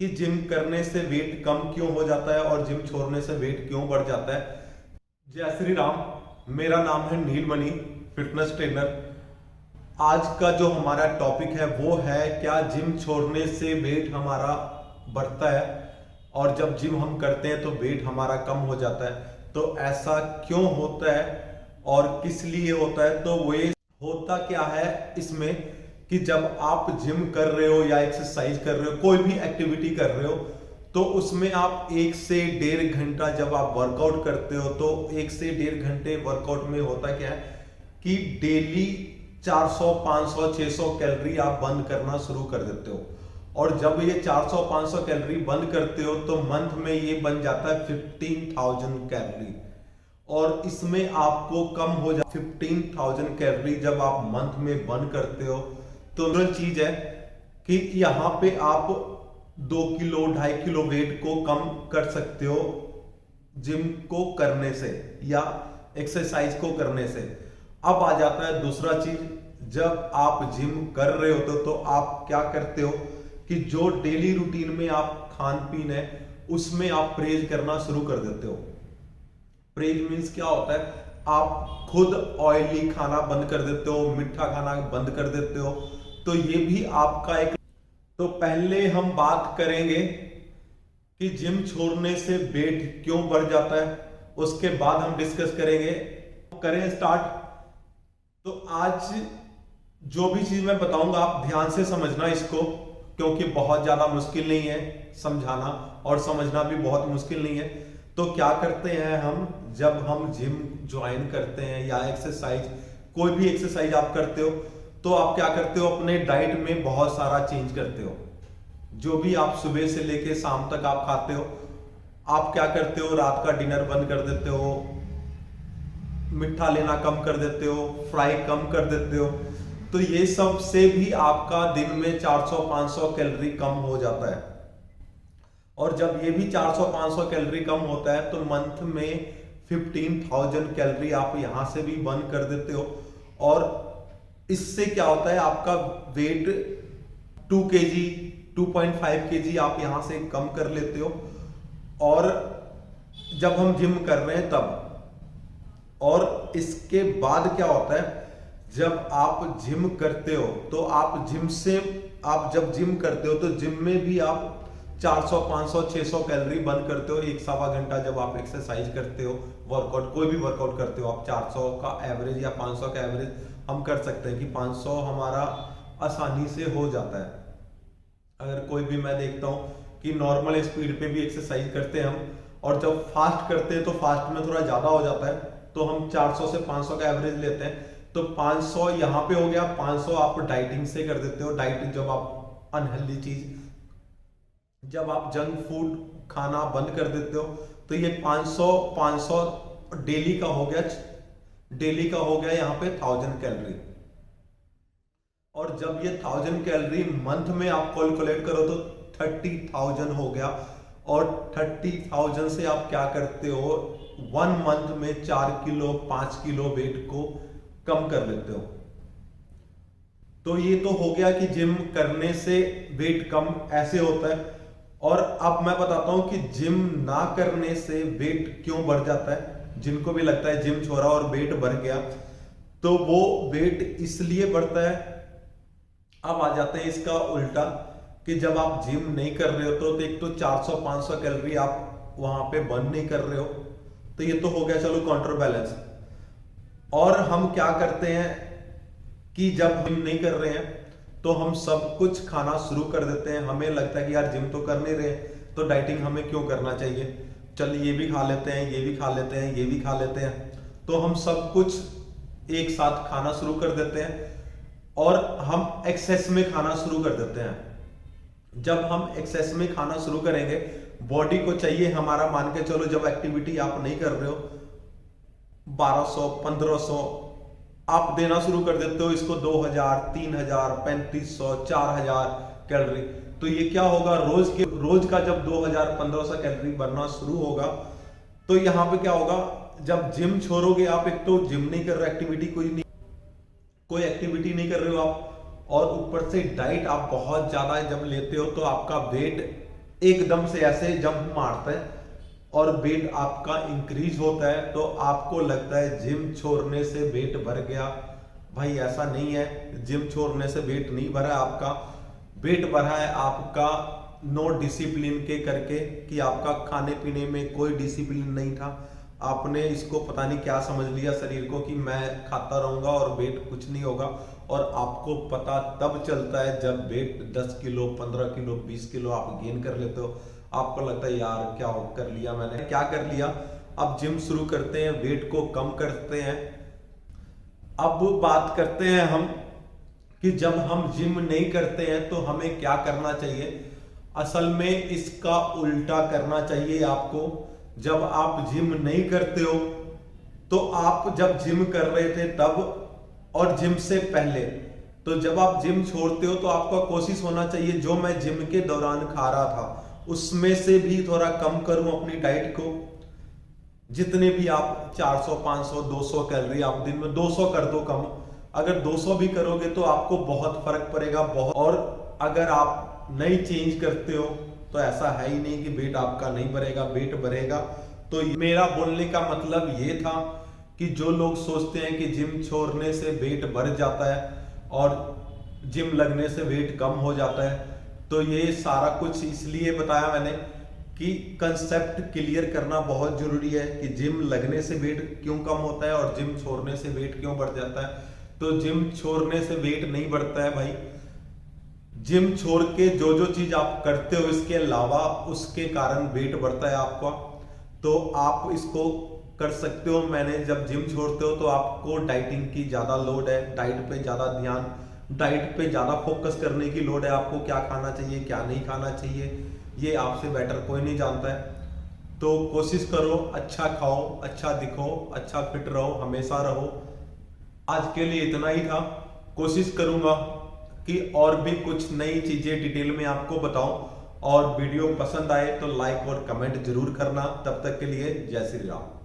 कि जिम करने से वेट कम क्यों हो जाता है और जिम छोड़ने से वेट क्यों बढ़ जाता है। जय श्री राम। मेरा नाम है नीलमणि, फिटनेस ट्रेनर। आज का जो हमारा टॉपिक है वो है क्या जिम छोड़ने से वेट हमारा बढ़ता है और जब जिम हम करते हैं तो वेट हमारा कम हो जाता है। तो ऐसा क्यों होता है और किस लिए होता है। तो वो ये होता क्या है इसमें कि जब आप जिम कर रहे हो या एक्सरसाइज कर रहे हो, कोई भी एक्टिविटी कर रहे हो, तो उसमें आप 1 से 1.5 घंटा जब आप वर्कआउट करते हो तो 1 से 1.5 घंटे वर्कआउट में होता क्या है कि डेली 400 500 600 कैलोरी आप बंद करना शुरू कर देते हो। और जब ये 400 500 कैलोरी बंद करते हो तो मंथ में ये बन जाता है 15,000 कैलोरी। और इसमें आपको कम हो जाए 15,000 कैलोरी जब आप मंथ में बर्न करते हो। तो दूसरी चीज है कि यहां पे आप 2 किलो 2.5 किलो वेट को कम कर सकते हो जिम को करने से या एक्सरसाइज को करने से। अब आ जाता है दूसरा चीज, जब आप जिम कर रहे होते हो तो आप क्या करते हो कि जो डेली रूटीन में आप खान पीन है उसमें आप परहेज करना शुरू कर देते हो। परहेज मीन्स क्या होता है, आप खुद ऑयली खाना बंद कर देते हो, मीठा खाना बंद कर देते हो। तो ये भी आपका एक। तो पहले हम बात करेंगे कि जिम छोड़ने से वेट क्यों बढ़ जाता है, उसके बाद हम डिस्कस करेंगे। करें स्टार्ट। तो आज जो भी चीज मैं बताऊंगा आप ध्यान से समझना इसको, क्योंकि बहुत ज्यादा मुश्किल नहीं है समझाना और समझना भी बहुत मुश्किल नहीं है। तो क्या करते हैं हम, जब हम जिम ज्वाइन करते हैं या एक्सरसाइज, कोई भी एक्सरसाइज आप करते हो तो आप क्या करते हो, अपने डाइट में बहुत सारा चेंज करते हो। जो भी आप सुबह से लेके शाम तक आप खाते हो, आप क्या करते हो, रात का डिनर बंद कर देते हो, मिठा लेना कम कर देते हो, फ्राई कम कर देते हो। तो ये सब से भी आपका दिन में 400-500 कैलोरी कम हो जाता है। और जब ये भी 400-500 कैलोरी कम होता है तो मंथ में 15,000 कैलोरी आप यहां से भी बर्न कर देते हो। और इससे क्या होता है, आपका वेट 2 kg 2.5 kg आप यहां से कम कर लेते हो। और जब हम जिम कर रहे हैं तब। और इसके बाद क्या होता है, जब आप जिम करते हो तो आप जिम से, आप जब जिम करते हो तो जिम में भी आप 400 500 600 कैलोरी बर्न करते हो। 1 सवा घंटा जब आप एक्सरसाइज करते हो, वर्कआउट कोई भी वर्कआउट करते हो, आप 400 का एवरेज या 500 का एवरेज हम कर सकते हैं कि 500 हमारा आसानी से हो जाता है। अगर कोई भी, मैं देखता हूं कि नॉर्मल स्पीड पे भी एक्सरसाइज करते हैं हम, और जब फास्ट करते हैं तो फास्ट में थोड़ा ज्यादा हो जाता है, तो हम 400 से 500 का एवरेज लेते हैं। तो 500 यहाँ पे हो गया, 500 आप डाइटिंग से कर देते हो। डाइटिंग जब आप अनहेल्दी चीज, जब आप जंक फूड खाना बंद कर देते हो तो ये 500 डेली का हो गया, डेली का हो गया यहाँ पे 1000 कैलोरी। और जब ये 1000 कैलोरी मंथ में आप कैलकुलेट करो तो 30,000 हो गया। और 30,000 से आप क्या करते हो, 1 मंथ में 4 किलो 5 किलो वेट को कम कर लेते हो। तो ये तो हो गया कि जिम करने से वेट कम ऐसे होता है। और अब मैं बताता हूं कि जिम ना करने से वेट क्यों बढ़ जाता है। जिनको भी लगता है जिम छोड़ा और वेट बढ़ गया, तो वो वेट इसलिए बढ़ता है। अब आ जाते हैं इसका उल्टा, कि जब आप जिम नहीं कर रहे हो तो एक तो 400-500 कैलोरी आप वहां पे बर्न नहीं कर रहे हो, तो ये तो हो गया चलो काउंटर बैलेंस। और हम क्या करते हैं कि जब जिम नहीं कर रहे हैं तो हम सब कुछ खाना शुरू कर देते हैं। हमें लगता है कि यार जिम तो कर नहीं रहे तो डाइटिंग हमें क्यों करना चाहिए, चल ये भी खा लेते हैं, ये भी खा लेते हैं, ये भी खा लेते हैं। तो हम सब कुछ एक साथ खाना शुरू कर देते हैं और हम एक्सेस में खाना शुरू कर देते हैं। जब हम एक्सेस में खाना शुरू करेंगे, बॉडी को चाहिए हमारा, मान के चलो जब एक्टिविटी आप नहीं कर रहे हो, 1200 1500 आप देना शुरू कर देते हो इसको, 2000 3000 3500 4000 कैलोरी। तो ये क्या होगा, रोज का जब 2000 1500 कैलोरी बनना शुरू होगा तो यहां पे क्या होगा, जब जिम छोड़ोगे आप, एक तो जिम नहीं कर रहे, एक्टिविटी कोई एक्टिविटी नहीं कर रहे हो आप, और ऊपर से डाइट आप बहुत ज्यादा जब लेते हो तो आपका वेट एकदम से ऐसे जंप मारता है और वेट आपका इंक्रीज होता है, तो आपको लगता है जिम छोड़ने से वेट बढ़ गया। भाई ऐसा नहीं है, जिम छोड़ने से वेट नहीं बढ़ा है आपका। वेट बढ़ा है आपका नो डिसिप्लिन के करके, कि आपका खाने पीने में कोई डिसिप्लिन नहीं था। आपने इसको पता नहीं क्या समझ लिया शरीर को कि मैं खाता रहूंगा और वेट कुछ नहीं होगा। और आपको पता तब चलता है जब वेट 10 किलो 15 किलो 20 किलो आप गेन कर लेते हो। आपको लगता है यार क्या कर लिया मैंने, क्या कर लिया। अब जिम शुरू करते हैं, वेट को कम करते हैं। अब बात करते हैं हम कि जब हम जिम नहीं करते हैं तो हमें क्या करना चाहिए। असल में इसका उल्टा करना चाहिए आपको। जब आप जिम नहीं करते हो तो आप जब जिम कर रहे थे तब और जिम से पहले, तो जब आप जिम छोड़ते हो तो आपका कोशिश होना चाहिए जो मैं जिम के दौरान खा रहा था उसमें से भी थोड़ा कम करूं अपनी डाइट को। जितने भी आप 400 500 200 कैलोरी आप दिन में 200 कर दो कम। अगर 200 भी करोगे तो आपको बहुत फर्क पड़ेगा, बहुत। और अगर आप नहीं चेंज करते हो तो ऐसा है ही नहीं कि वेट आपका नहीं बढ़ेगा, वेट बढ़ेगा। तो मेरा बोलने का मतलब ये था कि जो लोग सोचते हैं कि जिम छोड़ने से वेट बढ़ जाता है और जिम लगने से वेट कम हो जाता है, तो ये सारा कुछ इसलिए बताया मैंने कि कंसेप्ट क्लियर करना बहुत जरूरी है कि जिम लगने से वेट क्यों कम होता है और जिम छोड़ने से वेट क्यों बढ़ जाता है। तो जिम छोड़ने से वेट नहीं बढ़ता है भाई। जिम छोड़ के जो जो चीज आप करते हो इसके अलावा उसके कारण वेट बढ़ता है आपका, तो आप इसको कर सकते हो। मैंने जब जिम छोड़ते हो तो आपको डाइटिंग की ज्यादा लोड है, डाइट पे ज्यादा ध्यान, डाइट पे ज्यादा फोकस करने की लोड है। आपको क्या खाना चाहिए क्या नहीं खाना चाहिए ये आपसे बेटर कोई नहीं जानता है। तो कोशिश करो अच्छा खाओ, अच्छा दिखो, अच्छा फिट रहो, हमेशा रहो। आज के लिए इतना ही था। कोशिश करूंगा कि और भी कुछ नई चीजें डिटेल में आपको बताऊं। और वीडियो पसंद आए तो लाइक और कमेंट जरूर करना। तब तक के लिए जय श्री राम।